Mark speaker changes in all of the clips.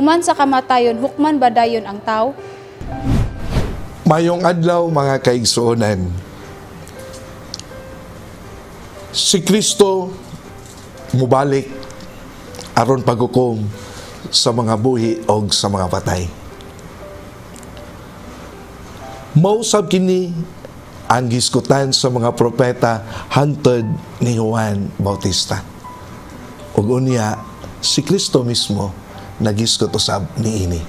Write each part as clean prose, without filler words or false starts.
Speaker 1: Human sa kamatayon, hukman ba dayon ang tao?
Speaker 2: Mayong adlaw mga kaigsuonan. Si Kristo mubalik aron paghukom sa mga buhi o sa mga patay. Mausab kini ang giskutan sa mga propeta hangtod ni Juan Bautista. Ug unya si Kristo mismo nagiskot usab niini.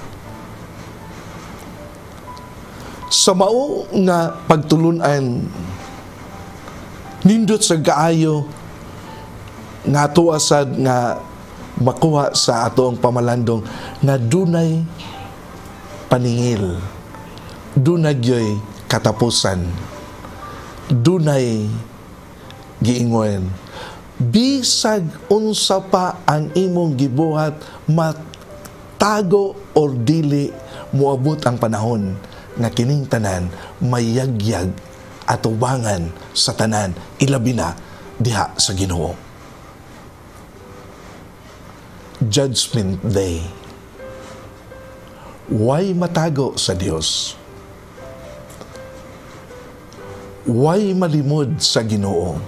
Speaker 2: Sa mao nga pagtulunan nindot sa kaayo nga tuasad nga makuha sa atong pamalandong nga dunay paningil, dunay gyoy katapusan, dunay giingon. Bisag unsa pa ang imong gibuhat, matago or dili, moabot ang panahon nga kining tanan mayagyag at ubangan sa tanan, ilabi na diha sa Ginoo. Judgment Day. Way matago sa Dios. Way malimod sa Ginoo.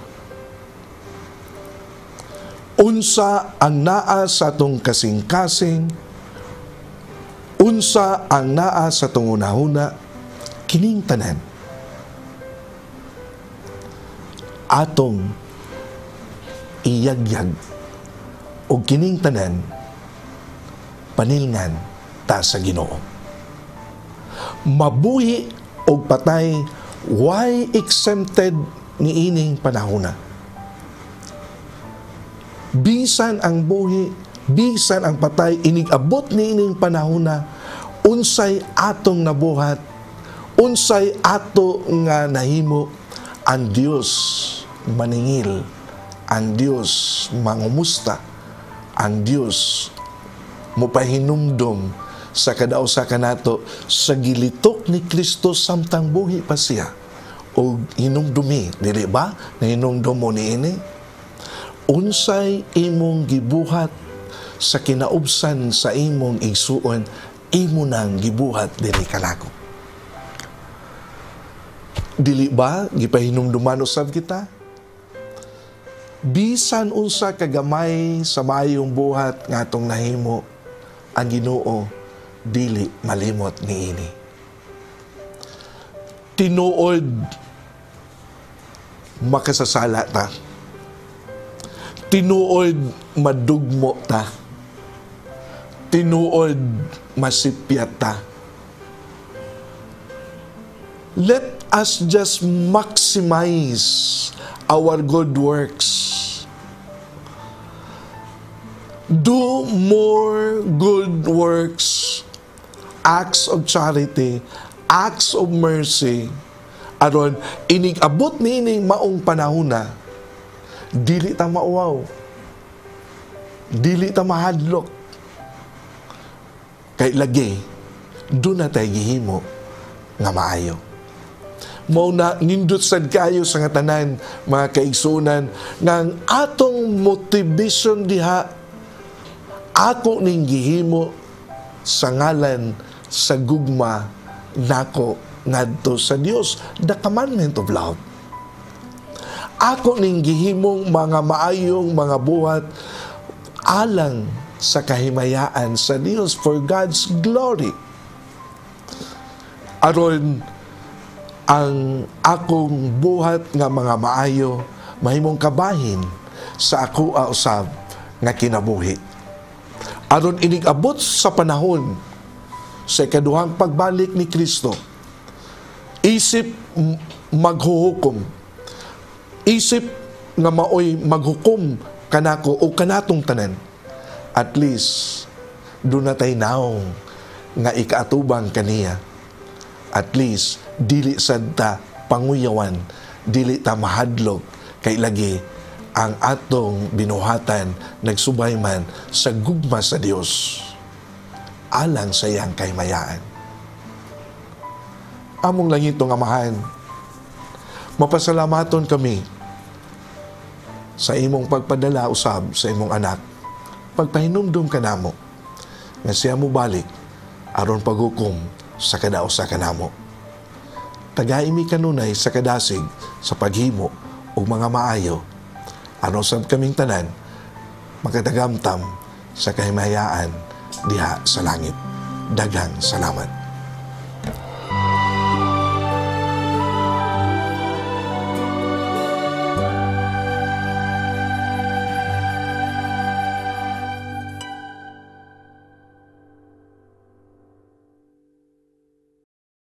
Speaker 2: Unsa ang naa sa atong kasing-kasing, unsa ang naa sa atong una-una, kining tanan atong iyagyag o kining tanan panilngan ta sa Ginoo. Mabuhi o patay, why exempted ni ining panahona. Bisan ang buhi, bisan ang patay, inigabot ni ining panahona, unsay atong nabuhat, unsay ato nga nahimo, ang Dios maningil, ang Dios mangumusta, ang Dios mopahinumdom sa kadausa kanato sa gilitok ni Kristo samtang buhi pa siya o hinumdumi, dili ba? Na hinumdum mo ni ini. Unsay imong gibuhat sa kinaubsan sa imong igsuon, imo nang gibuhat diri kanako. Dili ba gipahinumduman usab kita? Bisan unsa kagamay sa maayong buhat nga atong nahimo, ang Ginoo dili malimot niini. Tinuod makasasala ta. Tinuod madugmo ta. Tinuod masipyat ta. Let us just maximize our good works. Do more good works, acts of charity, acts of mercy, aron inigabot nining maong panahona, dili ta mauwaw, dili ta mahadlok, kay lagi, doon na tayo gihimo nga maayo. Mao na nindot sad kayo sa nga tanan, mga kaigsunan, nga atong motivation diha, ako ning gihimo sa ngalan sa gugma nako ngadto sa Dios, the commandment of love. Ako ning gihimong mga maayong mga buhat alang sa kahimayaan sa Dios for God's glory. Aron ang akong buhat nga mga maayo mahimong kabahin sa ako usab nga kinabuhi. Aron inigabot sa panahon sa ikaduhang pagbalik ni Kristo, isip maghuhukom, isip nga maoy maghukom kanako o kanatong tanan, at least doon na tayo naong nga ikaatubang kaniya. At least dili sad ta panguyawan, dili ta mahadlok, kay lagi ang atong binuhatan nagsubay man sa gugma sa Dios alang sa iyang kahimayaan. Among langitong Amahan, mapasalamaton kami sa imong pagpadala usab sa imong anak, pagpahinumdum ka namo nga siya mo balik aron paghukom sa kadaosa kanamo. Tagaimi kanunay sa kadasig sa paghimo og mga maayo aron sa kaming tanan makadagamtam sa kahimahayaan diha sa langit. Daghang salamat.